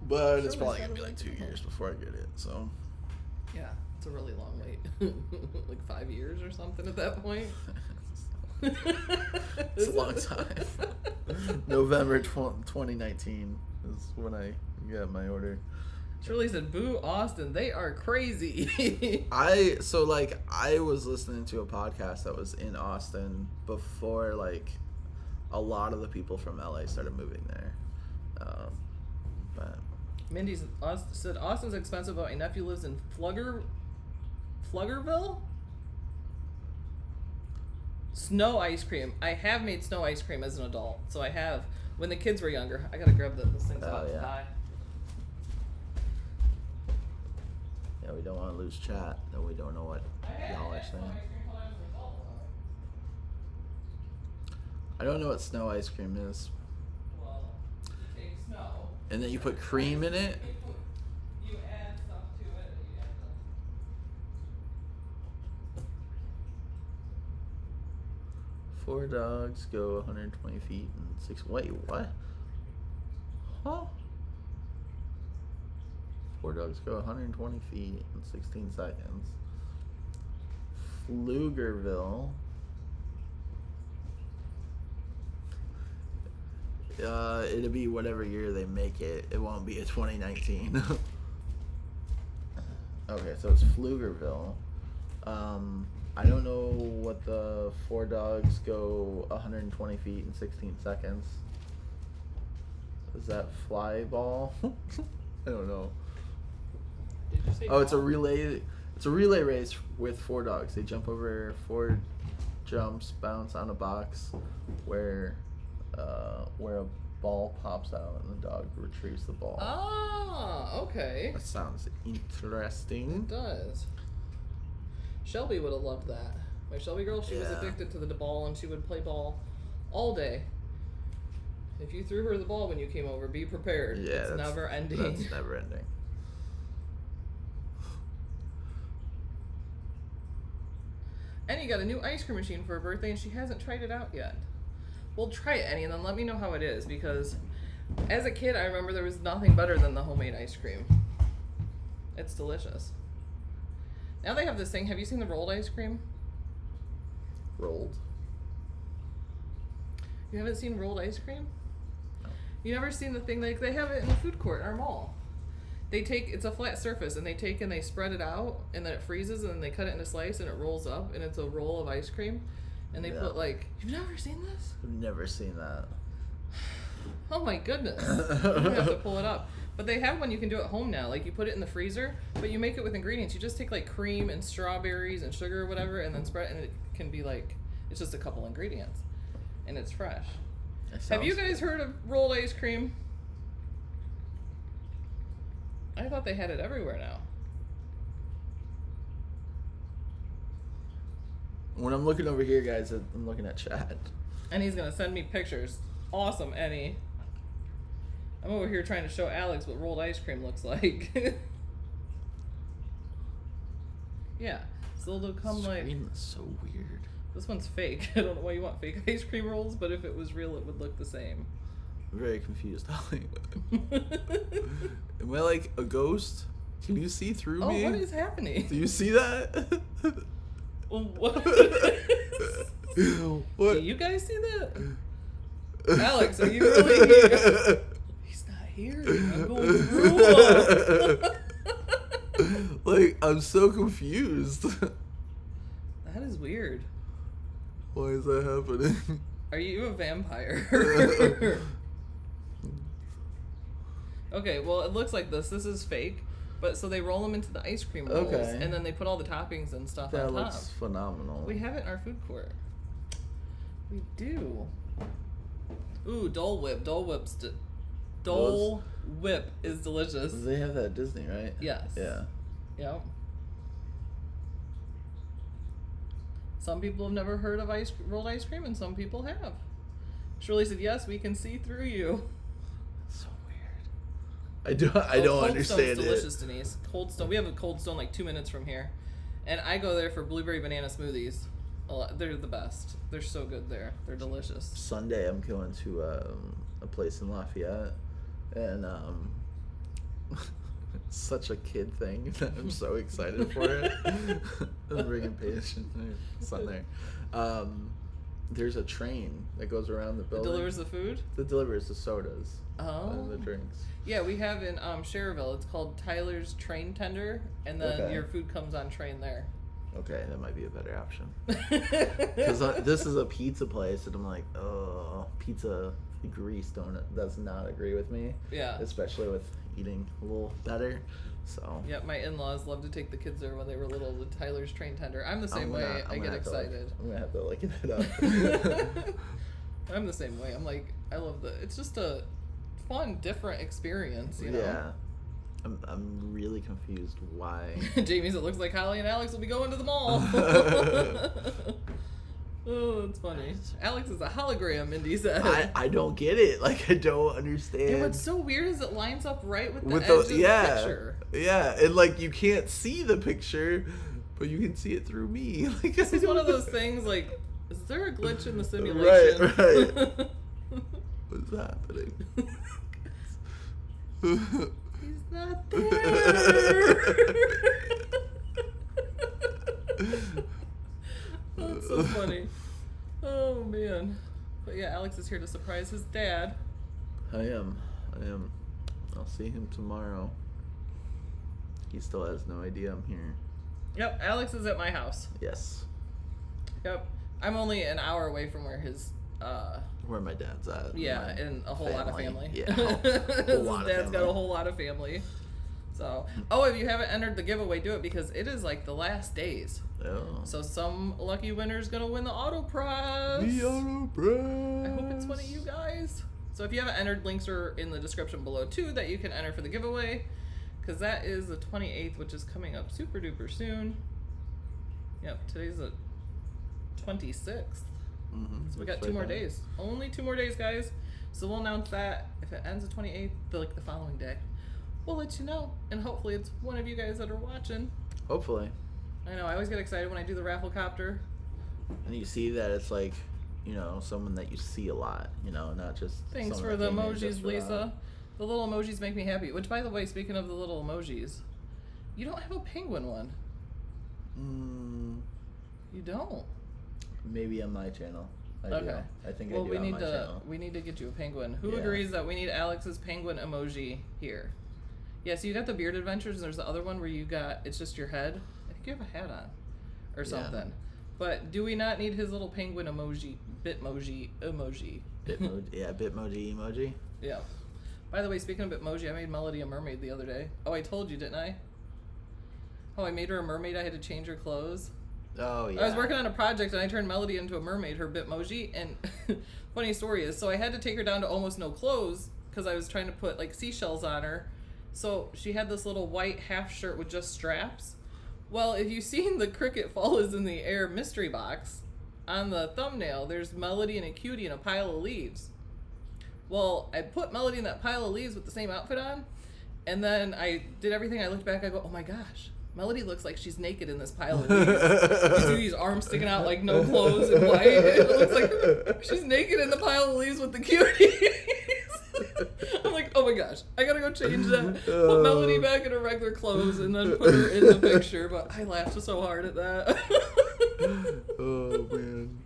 But it's probably going to be like 2 years before I get it, so. Yeah, it's a really long wait. Like 5 years or something at that point. It's a long time. November 2019 is when I got my order. Shirley said, "Boo, Austin, they are crazy." I was listening to a podcast that was in Austin before like a lot of the people from LA started moving there. But Mindy said Austin's expensive, but my nephew lives in Fluggerville. Snow ice cream. I have made snow ice cream as an adult, so I have. When the kids were younger, I gotta grab this thing's about to die. Yeah, we don't want to lose chat. No, we don't know what y'all are saying. I don't know what snow ice cream is. Well, you take snow. And then you put cream in it? You add stuff to it. You add the... 4 dogs go 120 feet and 6... Wait, what? Huh? 4 dogs go 120 feet in 16 seconds. Pflugerville. It'll be whatever year they make it. It won't be a 2019. Okay, so it's Pflugerville. I don't know what the 4 dogs go 120 feet in 16 seconds. Is that fly ball? I don't know. Did you say it's a relay. It's a relay race with 4 dogs. They jump over 4 jumps, bounce on a box where a ball pops out and the dog retrieves the ball. Ah, okay. That sounds interesting. It does. Shelby would have loved that. My Shelby girl, she was addicted to the ball, and she would play ball all day. If you threw her the ball when you came over, be prepared. Yeah, it's never ending. That's never ending. Annie got a new ice cream machine for her birthday, and she hasn't tried it out yet. Well, try it, Annie, and then let me know how it is, because as a kid, I remember there was nothing better than the homemade ice cream. It's delicious. Now they have this thing. Have you seen the rolled ice cream? Rolled? You haven't seen rolled ice cream? No. You never seen the thing? Like, they have it in the food court in our mall. It's a flat surface, and they spread it out, and then it freezes, and then they cut it into slice, and it rolls up, and it's a roll of ice cream. And they put, like, you've never seen this? I've never seen that. Oh my goodness. I'm gonna have to pull it up. But they have one you can do at home now. Like, you put it in the freezer, but you make it with ingredients. You just take, like, cream and strawberries and sugar or whatever, and then spread it, and it can be, like, it's just a couple ingredients. And it's fresh. Have you guys heard of rolled ice cream? I thought they had it everywhere now. When I'm looking over here, guys, I'm looking at chat. And he's gonna send me pictures. Awesome, Annie. I'm over here trying to show Alex what rolled ice cream looks like. Yeah, so they'll come like. Screen is so weird. This one's fake. I don't know why you want fake ice cream rolls, but if it was real, it would look the same. I'm very confused. Am I like a ghost? Can you see through me? Oh, what is happening? Do you see that? What? What? Do you guys see that? Alex, are you really here? He's not here. I'm going through him. Like, I'm so confused. That is weird. Why is that happening? Are you a vampire? Okay, well, it looks like this. This is fake. But so they roll them into the ice cream rolls, and then they put all the toppings and stuff on top. That looks phenomenal. We have it in our food court. We do. Ooh, Dole Whip. Dole Whip is delicious. They have that at Disney, right? Yes. Yeah. Yep. Some people have never heard of rolled ice cream, and some people have. Shirley said, "Yes, we can see through you." So weird. I don't understand it. Cold Stone's delicious, Denise. Cold Stone. We have a Cold Stone like 2 minutes from here, and I go there for blueberry banana smoothies They're the best. They're so good there. They're delicious. Sunday, I'm going to a place in Lafayette, and it's such a kid thing that I'm so excited for it. I'm bringing Paige and son there. There's a train that goes around the building. It delivers the food? That delivers the sodas. Oh. And the drinks. Yeah, we have in Cherville. It's called Tyler's Train Tender, and then your food comes on train there. Okay, that might be a better option. Because this is a pizza place, and I'm like, oh, pizza grease does not agree with me. Yeah. Especially with eating a little better. So. Yeah, my in-laws love to take the kids there when they were little. The Tyler's Train Tender. I'm the same way. I get excited. I'm gonna have to look it up. I'm the same way. I'm like, I love it's just a fun, different experience. You know? Yeah. I'm really confused why. Jamie's. It looks like Holly and Alex will be going to the mall. Oh, it's funny. Alex is a hologram, Mindy said. I don't get it. Like, I don't understand. And what's so weird is it lines up right with the edge of the picture. Yeah, and like you can't see the picture, but you can see it through me. Like, this is one of those things. Like, is there a glitch in the simulation? Right. What's happening? He's not there. That's so funny. Oh man. But yeah, Alex is here to surprise his dad. I am. I'll see him tomorrow. He still has no idea I'm here. Yep, Alex is at my house. Yes. Yep. I'm only an hour away from where his where my dad's at. Yeah, and a whole lot of family. Yeah. His dad's got a whole lot of family. So, if you haven't entered the giveaway, do it because it is like the last days. Oh. So some lucky winner's gonna win the auto prize. The auto prize. I hope it's one of you guys. So if you haven't entered, links are in the description below too that you can enter for the giveaway, because that is the 28th, which is coming up super duper soon. Yep, today's the 26th. Mm-hmm. So we got 2 more days. Only 2 more days, guys. So we'll announce that if it ends the 28th, the following day. We'll let you know, and hopefully it's one of you guys that are watching. Hopefully. I know, I always get excited when I do the raffle copter. And you see that it's like, you know, someone that you see a lot, you know, not just. Thanks for the emojis, Lisa. The little emojis make me happy. Which, by the way, speaking of the little emojis, you don't have a penguin one. You don't. Maybe on my channel. I do. I think I do on my channel. We need to get you a penguin. Who agrees that we need Alex's penguin emoji here? Yeah, so you got the Beard Adventures, and there's the other one where you got, it's just your head. I think you have a hat on or something. Yeah. But do we not need his little penguin emoji, Bitmoji emoji? Bitmoji emoji. Yeah. By the way, speaking of Bitmoji, I made Melody a mermaid the other day. Oh, I told you, didn't I? Oh, I made her a mermaid. I had to change her clothes. Oh, yeah. I was working on a project, and I turned Melody into a mermaid, her Bitmoji. And funny story is, so I had to take her down to almost no clothes because I was trying to put, like, seashells on her. So she had this little white half shirt with just straps. Well, if you've seen the Cricut Fall is in the Air mystery box, on the thumbnail, there's Melody and a cutie in a pile of leaves. Well, I put Melody in that pile of leaves with the same outfit on, and then I did everything. I looked back, I go, oh my gosh, Melody looks like she's naked in this pile of leaves. You see these arms sticking out like no clothes and white. It looks like she's naked in the pile of leaves with the cuties. I'm like, oh my gosh, I gotta go change that. Put Melody back in her regular clothes and then put her in the picture. But I laughed so hard at that. Oh man.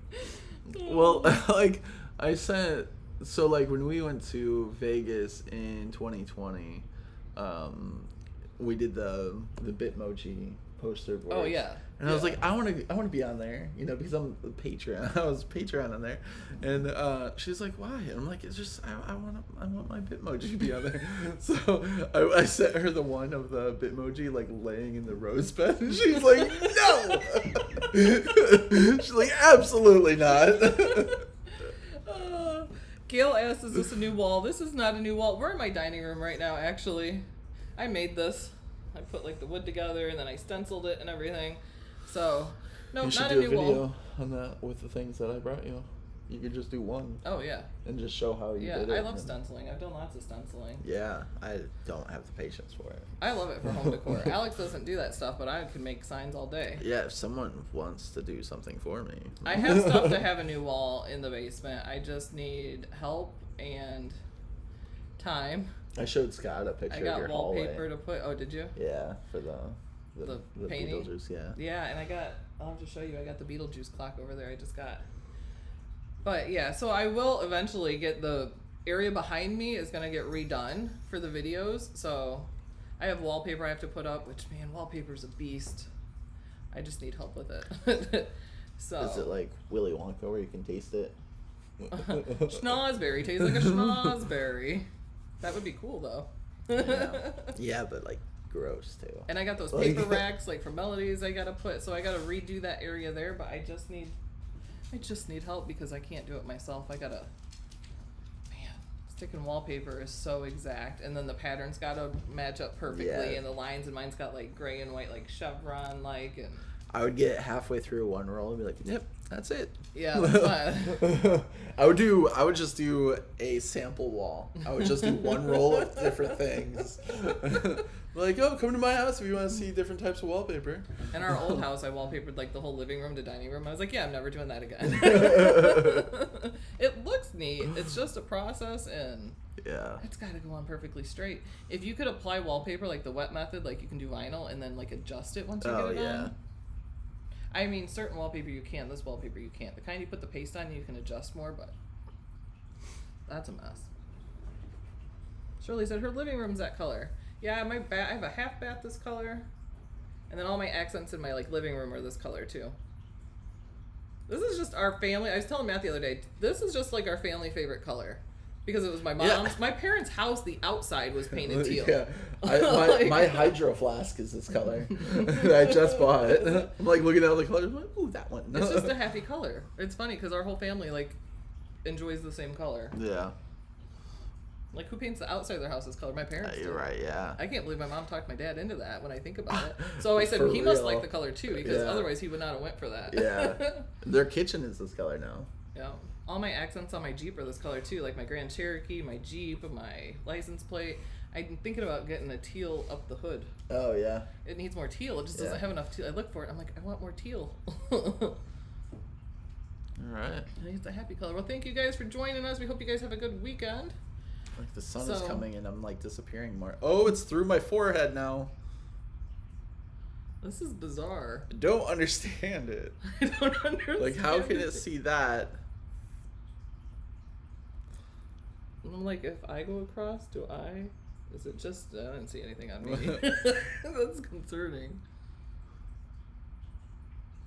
Well, like I said, so like when we went to Vegas in 2020, we did the Bitmoji poster board. Oh yeah. And I was like, I want to be on there, you know, because I'm a Patreon. I was Patreon on there, and she's like, why? And I'm like, it's just I want my Bitmoji to be on there. So I sent her the one of the Bitmoji like laying in the rose bed, and she's like, no. She's like, absolutely not. Gail asked, is this a new wall? This is not a new wall. We're in my dining room right now, actually. I made this. I put like the wood together, and then I stenciled it and everything. So, no, not a new wall. You should do a video on that with the things that I brought you. You could just do one. Oh, yeah. And just show how you did it. Yeah, I love stenciling. I've done lots of stenciling. Yeah, I don't have the patience for it. I love it for home decor. Alex doesn't do that stuff, but I can make signs all day. Yeah, if someone wants to do something for me. I have stuff to have a new wall in the basement. I just need help and time. I showed Scott a picture of your hallway. I got wallpaper to put. Oh, did you? Yeah, for the painting. Beetlejuice, yeah. Yeah, and I'll have to show you. I got the Beetlejuice clock over there. I just got. But yeah, so I will eventually get the area behind me is gonna get redone for the videos. So I have wallpaper I have to put up, which man, wallpaper's a beast. I just need help with it. So is it like Willy Wonka where you can taste it? Schnozberry tastes like a schnozberry. That would be cool though. Yeah, but like gross too. And I got those paper racks like for Melodies I gotta put, so I gotta redo that area there, but I just need help because I can't do it myself. Sticking wallpaper is so exact, and then the patterns gotta match up perfectly, and the lines, and mine's got like gray and white like chevron like, and I would get halfway through one roll and be like, yep, that's it. Yeah, that's fine. I would just do a sample wall. I would just do one roll of different things. Like, oh, come to my house if you want to see different types of wallpaper. In our old house, I wallpapered like the whole living room to dining room. I was like, yeah, I'm never doing that again. It looks neat. It's just a process, and it's got to go on perfectly straight. If you could apply wallpaper like the wet method, like you can do vinyl and then like adjust it once you get it on. I mean, certain wallpaper you can. This wallpaper you can't. The kind you put the paste on, you can adjust more, but that's a mess. Shirley said her living room's that color. Yeah, I have a half bath this color, and then all my accents in my like living room are this color too. This is just our family. I was telling Matt the other day, this is just like our family favorite color. Because it was my mom's, my parents' house, the outside was painted teal. Yeah, my hydro flask is this color. I just bought it. I'm like looking at all the colors, I'm like, ooh, that one. It's just a happy color. It's funny because our whole family like enjoys the same color. Yeah. Like who paints the outside of their house this color? My parents. You're right. Yeah. I can't believe my mom talked my dad into that when I think about it. So I said he must like the color too because otherwise he would not have went for that. Yeah. Their kitchen is this color now. Yeah. All my accents on my Jeep are this color too, like my Grand Cherokee, my Jeep, my license plate. I'm thinking about getting a teal up the hood. Oh, yeah. It needs more teal. It just doesn't have enough teal. I look for it. I'm like, I want more teal. All right. It's a happy color. Well, thank you guys for joining us. We hope you guys have a good weekend. Like the sun is coming and I'm like disappearing more. Oh, it's through my forehead now. This is bizarre. I don't understand it. I don't understand. Like, how can it see that? I'm like, if I go across, is it just, I didn't see anything on me. That's concerning.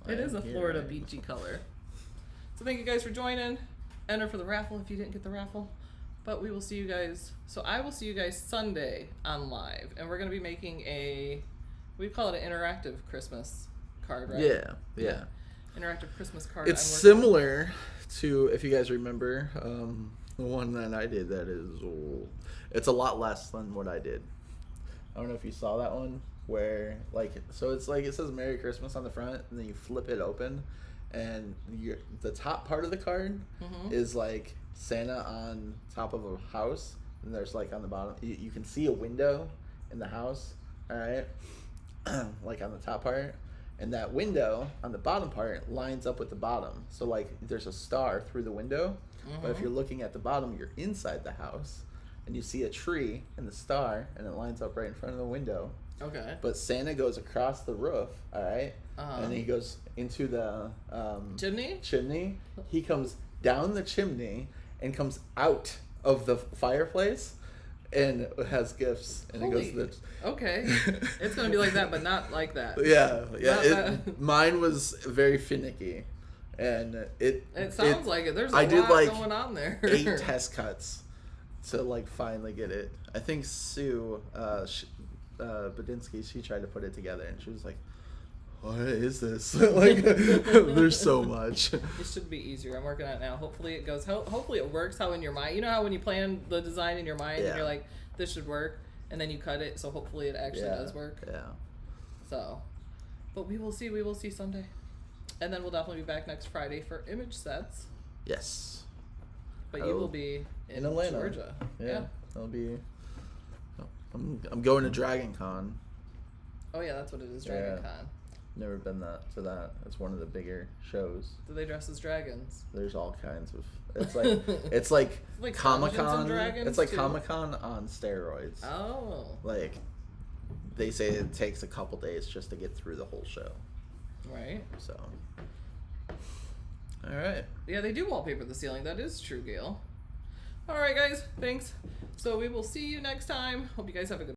It is a Florida beachy color. So thank you guys for joining. Enter for the raffle if you didn't get the raffle. But we will see you guys, so I will see you guys Sunday on live. And we're going to be making we call it an interactive Christmas card, right? Yeah. Interactive Christmas card. It's similar to, if you guys remember, the one that I did it's a lot less than what I did. I don't know if you saw that one where so it's like it says Merry Christmas on the front and then you flip it open and the top part of the card is like Santa on top of a house and there's like on the bottom you can see a window in the house, all right, like on the top part, and that window on the bottom part lines up with the bottom, so like there's a star through the window. But if you're looking at the bottom, you're inside the house, and you see a tree and the star, and it lines up right in front of the window. Okay. But Santa goes across the roof, all right? And he goes into the chimney. He comes down the chimney and comes out of the fireplace and has gifts. And it goes to the... Okay. It's going to be like that, but not like that. Yeah. Mine was very finicky. And it sounds like it. There's a lot going on there. 8 test cuts to like finally get it. I think Sue Badinsky, she tried to put it together and she was like, what is this? Like, there's so much. It should be easier. I'm working on it now. Hopefully it goes. Hopefully it works how in your mind. You know how when you plan the design in your mind and you're like, this should work, and then you cut it. So hopefully it actually does work. Yeah. So, but we will see. We will see Sunday. And then we'll definitely be back next Friday for image sets. Yes. But you will be in Atlanta, Georgia. Yeah. I'll be. I'm going to Dragon Con. Oh yeah, that's what it is. Dragon Con. Never been to that. It's one of the bigger shows. Do they dress as dragons? There's all kinds of. It's like Comic-Con. It's like Comic-Con on steroids. Oh. Like, they say it takes a couple days just to get through the whole show. Right. So. All right. Yeah, they do wallpaper the ceiling. That is true, Gail. All right, guys. Thanks. So we will see you next time. Hope you guys have a good